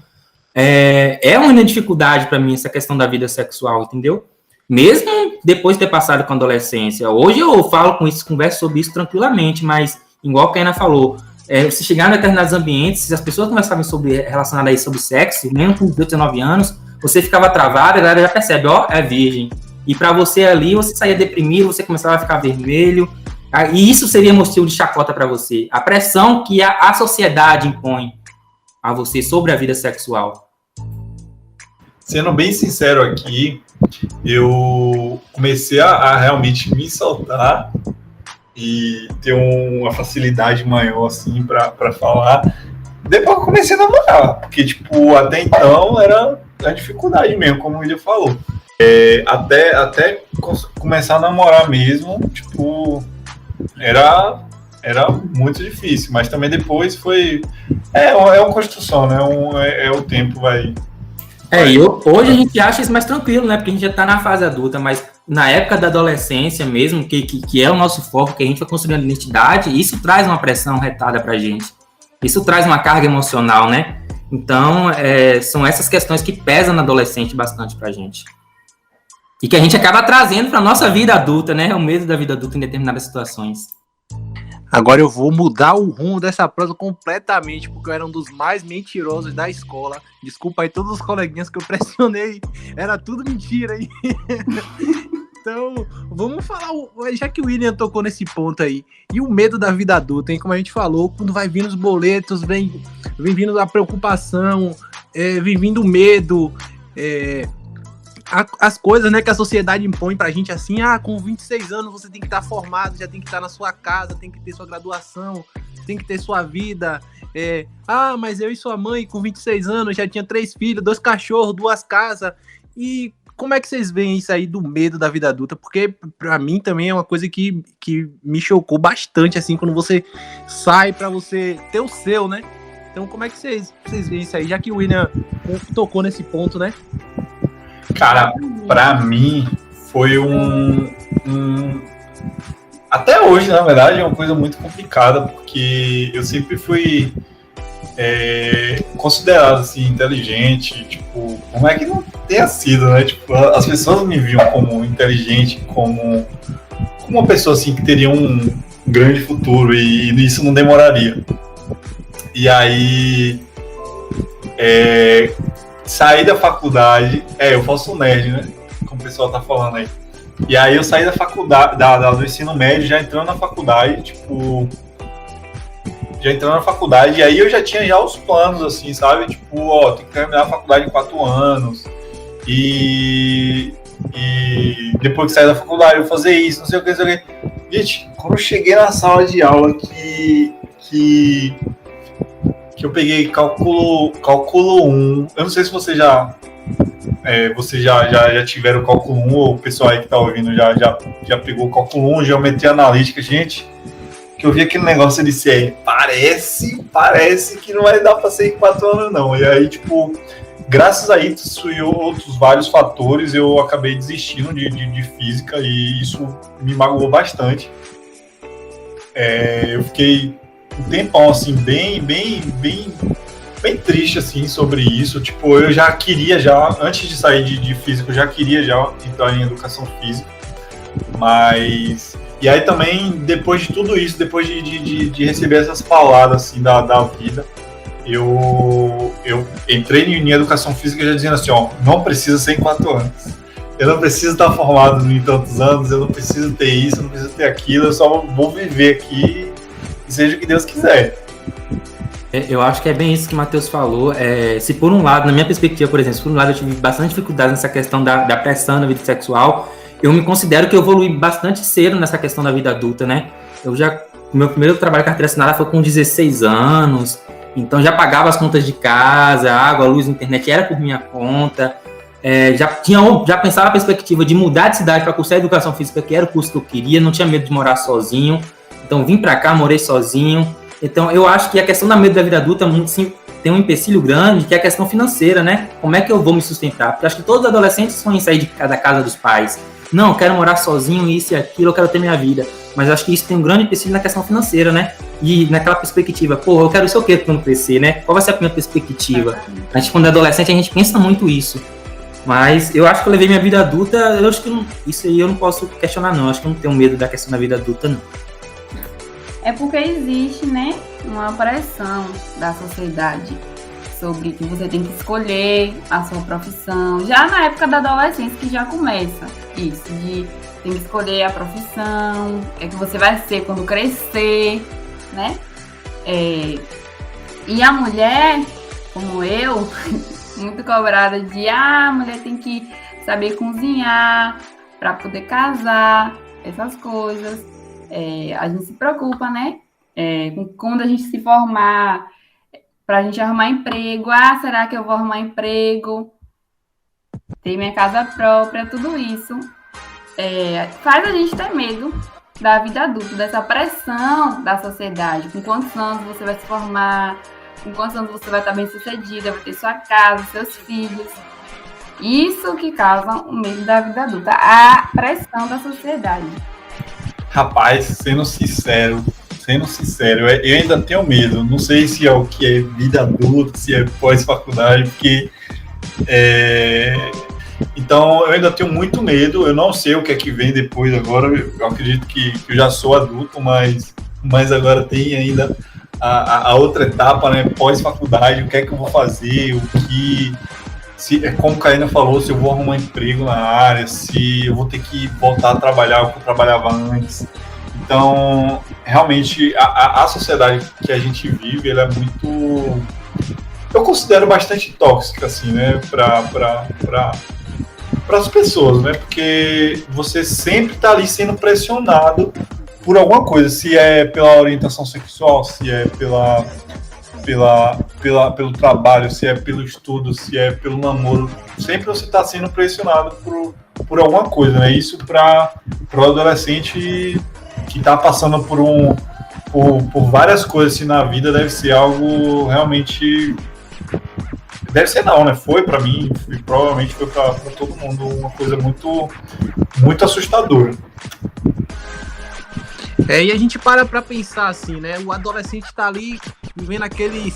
É uma dificuldade para mim essa questão da vida sexual, entendeu? Mesmo depois de ter passado com a adolescência. Hoje eu falo com isso, converso sobre isso tranquilamente, mas, igual a Kaina falou, se chegar em determinados ambientes, se as pessoas conversavam relacionadas a isso, sobre sexo, mesmo com 19 anos, você ficava travado, a galera já percebe, é virgem. E para você ali, você saía deprimido, você começava a ficar vermelho, e isso seria motivo de chacota para você. A pressão que a sociedade impõe a você sobre a vida sexual. Sendo bem sincero aqui, eu comecei a realmente me soltar e ter uma facilidade maior, assim, para falar. Depois eu comecei a namorar, porque, tipo, até então era a dificuldade mesmo, como o William falou. Até começar a namorar mesmo, tipo, era muito difícil, mas também depois foi... É uma construção, né? O tempo vai... E hoje a gente acha isso mais tranquilo, né? Porque a gente já tá na fase adulta, mas na época da adolescência mesmo, que é o nosso foco, que a gente vai construindo identidade, isso traz uma pressão retada pra gente. Isso traz uma carga emocional, né? Então, são essas questões que pesam na adolescente bastante pra gente. E que a gente acaba trazendo pra nossa vida adulta, né? O medo da vida adulta em determinadas situações. Agora eu vou mudar o rumo dessa prosa completamente, porque eu era um dos mais mentirosos da escola. Desculpa aí todos os coleguinhas que eu pressionei. Era tudo mentira aí. Então, vamos falar, já que o William tocou nesse ponto aí. E o medo da vida adulta, hein? Como a gente falou, quando vai vindo os boletos, vem vindo a preocupação, vem vindo o medo, as coisas, né, que a sociedade impõe pra gente assim, com 26 anos você tem que estar formado, já tem que estar na sua casa, tem que ter sua graduação, tem que ter sua vida, mas eu e sua mãe com 26 anos já tinha 3 filhos, 2 cachorros, 2 casas, e como é que vocês veem isso aí do medo da vida adulta? Porque pra mim também é uma coisa que me chocou bastante, assim, quando você sai pra você ter o seu, né? Então como é que vocês veem isso aí? Já que o William tocou nesse ponto, né? Cara, pra mim foi até hoje, na verdade, é uma coisa muito complicada, porque eu sempre fui considerado assim, inteligente, tipo, como é que não tenha sido, né? Tipo, as pessoas me viam como inteligente, como uma pessoa assim que teria um grande futuro e isso não demoraria. E aí saí da faculdade, eu faço nerd, né? Como o pessoal tá falando aí. E aí eu saí da faculdade, do ensino médio, já entrando na faculdade, tipo... Já entrando na faculdade, e aí eu já tinha já os planos, assim, sabe? Tipo, tem que terminar a faculdade em 4 anos. E depois que sair da faculdade, eu vou fazer isso, não sei o que, não sei o que. Gente, quando eu cheguei na sala de aula que eu peguei cálculo 1, eu não sei se você já tiveram o cálculo 1, ou o pessoal aí que tá ouvindo já pegou o cálculo 1, geometria analítica, gente, que eu vi aquele negócio e disse, parece que não vai dar pra ser em 4 anos não, e aí, tipo, graças a isso e outros vários fatores, eu acabei desistindo de física, e isso me magoou bastante. Eu fiquei um tempão, assim, bem triste, assim, sobre isso. Tipo, eu já queria, antes de sair de física, eu já queria entrar em educação física. Mas... E aí também, depois de tudo isso, depois de receber essas palavras, assim, da vida, eu entrei em educação física já dizendo assim, não precisa ser em 4 anos. Eu não preciso estar formado em tantos anos, eu não preciso ter isso, eu não preciso ter aquilo, eu só vou viver aqui e seja o que Deus quiser. Eu acho que é bem isso que o Matheus falou. Se por um lado, na minha perspectiva, por exemplo, se por um lado eu tive bastante dificuldade nessa questão da pressão na vida sexual, eu me considero que eu evolui bastante cedo nessa questão da vida adulta, né? Meu primeiro trabalho de carteira assinada foi com 16 anos, então já pagava as contas de casa, água, luz, internet, era por minha conta. Já pensava a perspectiva de mudar de cidade para cursar educação física, que era o curso que eu queria, não tinha medo de morar sozinho, então vim para cá, morei sozinho. Então, eu acho que a questão da medo da vida adulta tem um empecilho grande, que é a questão financeira, né? Como é que eu vou me sustentar? Porque eu acho que todos os adolescentes sonham em sair da casa dos pais. Não, eu quero morar sozinho, isso e aquilo, eu quero ter minha vida. Mas eu acho que isso tem um grande empecilho na questão financeira, né? E naquela perspectiva, eu quero ser o quê quando crescer, né? Qual vai ser a minha perspectiva? A gente, quando é adolescente, a gente pensa muito isso. Mas eu acho que eu levei minha vida adulta, eu acho que isso aí eu não posso questionar, não. Eu acho que eu não tenho medo da questão da vida adulta, não. É porque existe, né, uma pressão da sociedade sobre que você tem que escolher a sua profissão. Já na época da adolescência que já começa isso, de tem que escolher a profissão, que você vai ser quando crescer, né? E a mulher, como eu, muito cobrada de a mulher tem que saber cozinhar para poder casar, essas coisas. A gente se preocupa, né? Quando a gente se formar, para a gente arrumar emprego. Será que eu vou arrumar emprego? Ter minha casa própria, tudo isso faz a gente ter medo da vida adulta, dessa pressão da sociedade. Com quantos anos você vai se formar? Com quantos anos você vai estar bem sucedida? Vai ter sua casa, seus filhos. Isso que causa o medo da vida adulta, a pressão da sociedade. Rapaz, sendo sincero, eu ainda tenho medo. Não sei se é o que é vida adulta, se é pós-faculdade, porque então eu ainda tenho muito medo. Eu não sei o que é que vem depois agora. Eu acredito que eu já sou adulto, mas agora tem ainda a outra etapa, né? Pós-faculdade, o que é que eu vou fazer, como a Karina falou, se eu vou arrumar emprego na área, se eu vou ter que voltar a trabalhar o que eu trabalhava antes. Então, realmente, a sociedade que a gente vive, ela é muito... Eu considero bastante tóxica, assim, né, para as pessoas, né, porque você sempre está ali sendo pressionado por alguma coisa, se é pela orientação sexual, se é pelo trabalho, se é pelo estudo, se é pelo namoro, sempre você está sendo pressionado por alguma coisa, né? Isso para o adolescente que está passando por várias coisas assim, na vida, deve ser algo realmente... Deve ser não, né? Foi para mim, e provavelmente foi para todo mundo uma coisa muito, muito assustadora. E a gente para pra pensar assim, né? O adolescente tá ali vivendo aquele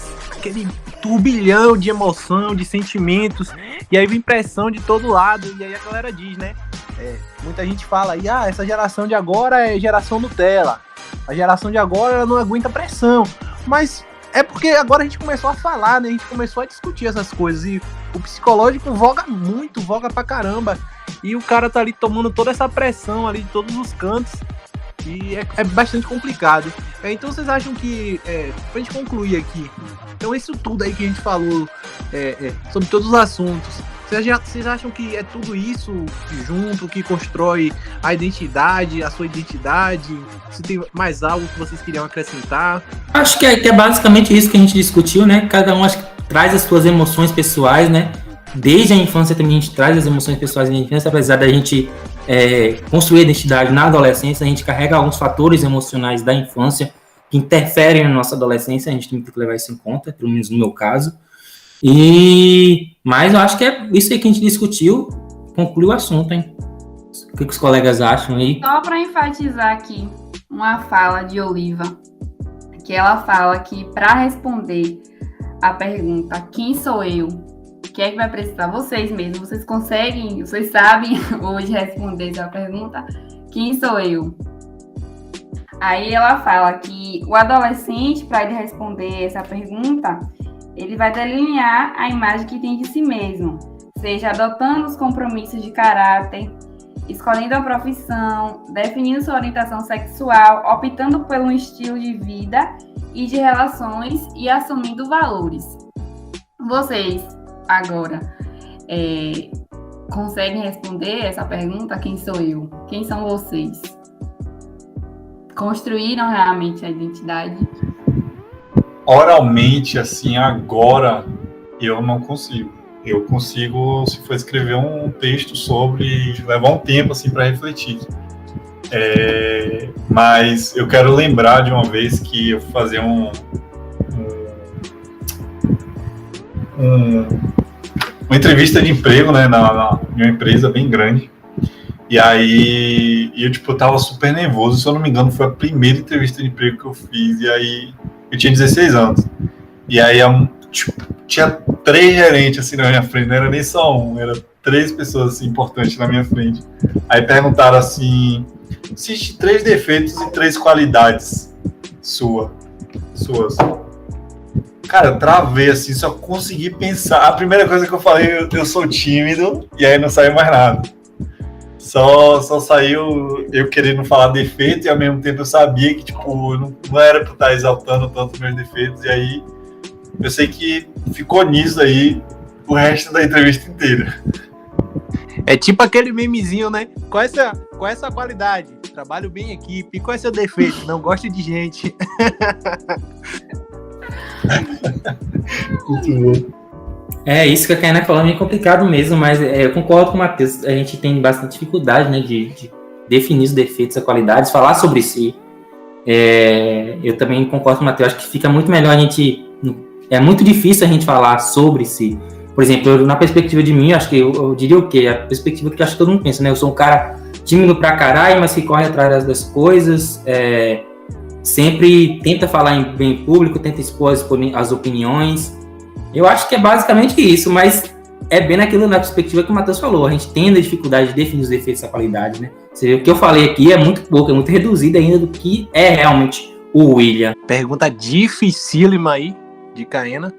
turbilhão de emoção, de sentimentos, e aí vem pressão de todo lado, e aí a galera diz, né? Muita gente fala aí, essa geração de agora é geração Nutella, a geração de agora ela não aguenta pressão, mas é porque agora a gente começou a falar, né? A gente começou a discutir essas coisas, e o psicológico voga pra caramba, e o cara tá ali tomando toda essa pressão ali de todos os cantos, e é bastante complicado. Então vocês acham que, pra gente concluir aqui, então isso tudo aí que a gente falou sobre todos os assuntos, vocês acham que é tudo isso junto que constrói a identidade, a sua identidade? Se tem mais algo que vocês queriam acrescentar? Acho que é basicamente isso que a gente discutiu, né? Cada um acho que traz as suas emoções pessoais, né? Desde a infância também a gente traz as emoções pessoais da infância, apesar da gente construir a identidade na adolescência, a gente carrega alguns fatores emocionais da infância que interferem na nossa adolescência, a gente tem que levar isso em conta, pelo menos no meu caso. Mas eu acho que é isso aí que a gente discutiu, conclui o assunto, hein? O que os colegas acham aí? Só para enfatizar aqui uma fala de Oliva, que ela fala que para responder a pergunta quem sou eu, que é que vai precisar vocês mesmos, vocês conseguem, vocês sabem hoje responder essa pergunta, quem sou eu? Aí ela fala que o adolescente, para ele responder essa pergunta, ele vai delinear a imagem que tem de si mesmo, seja adotando os compromissos de caráter, escolhendo a profissão, definindo sua orientação sexual, optando por um estilo de vida e de relações e assumindo valores. Vocês, agora, conseguem responder essa pergunta? Quem sou eu? Quem são vocês? Construíram realmente a identidade? Oralmente, assim, agora, eu não consigo. Eu consigo, se for escrever um texto sobre, levar um tempo, assim, para refletir. Mas eu quero lembrar de uma vez que eu fui fazer uma entrevista de emprego, né, na minha empresa bem grande. E aí, eu tava super nervoso, se eu não me engano, foi a primeira entrevista de emprego que eu fiz, e aí eu tinha 16 anos. E aí, tinha 3 gerentes, assim, na minha frente, não era nem só um, era 3 pessoas, assim, importantes na minha frente. Aí perguntaram, assim, existe 3 defeitos e 3 qualidades suas. Cara, eu travei, assim, só consegui pensar. A primeira coisa que eu falei, eu sou tímido, e aí não saiu mais nada. Só saiu eu querendo falar defeito, e ao mesmo tempo eu sabia que, tipo, não era pra estar exaltando tanto meus defeitos, e aí eu sei que ficou nisso aí o resto da entrevista inteira. É tipo aquele memezinho, né? Qual é a sua qualidade? Trabalho bem em equipe. Qual é seu defeito? Não gosto de gente. Muito bom. Isso que a Kainá falou é meio complicado mesmo, mas eu concordo com o Matheus. A gente tem bastante dificuldade, né, de definir os defeitos e qualidades, falar sobre si. Eu também concordo com o Matheus. Acho que fica muito melhor é muito difícil a gente falar sobre si. Por exemplo, na perspectiva de mim, acho que eu diria o quê? A perspectiva que acho que todo mundo pensa, né? Eu sou um cara tímido pra caralho, mas que corre atrás das coisas, sempre tenta falar bem em público, tenta expor as opiniões. Eu acho que é basicamente isso, mas é bem naquilo na perspectiva que o Matheus falou. A gente tem a dificuldade de definir os defeitos da qualidade, né? O que eu falei aqui é muito pouco, é muito reduzido ainda do que é realmente o William. Pergunta dificílima aí de Caena.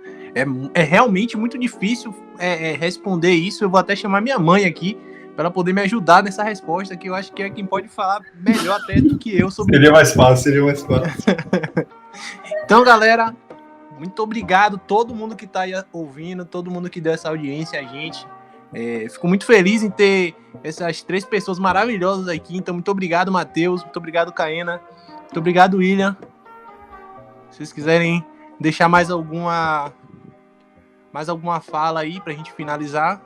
É realmente muito difícil responder isso. Eu vou até chamar minha mãe aqui para ela poder me ajudar nessa resposta, que eu acho que é quem pode falar melhor até do que eu sobre Seria mais fácil. Então, galera, muito obrigado todo mundo que está aí ouvindo, todo mundo que deu essa audiência a gente. Fico muito feliz em ter essas 3 pessoas maravilhosas aqui. Então, muito obrigado, Matheus. Muito obrigado, Caena. Muito obrigado, William. Se vocês quiserem deixar mais alguma fala aí pra gente finalizar?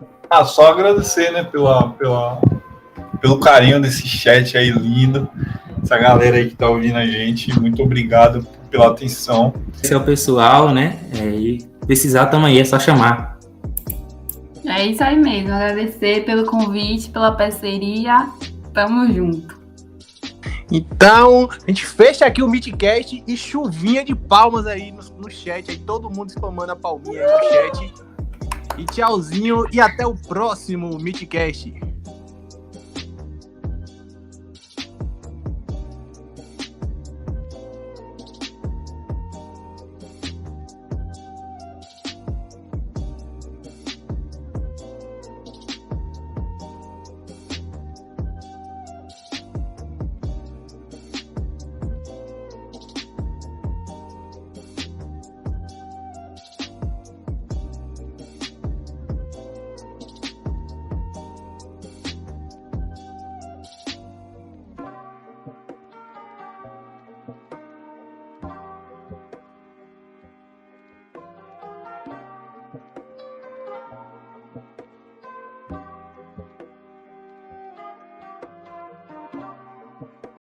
Só agradecer, né, pelo carinho desse chat aí lindo, essa galera aí que tá ouvindo a gente, muito obrigado pela atenção. Esse é o pessoal, né, e precisar, tamo aí, é só chamar. É isso aí mesmo, agradecer pelo convite, pela parceria, tamo junto. Então, a gente fecha aqui o Meetcast e chuvinha de palmas aí no chat, aí todo mundo spamando a palminha aí no chat. E tchauzinho e até o próximo Meetcast.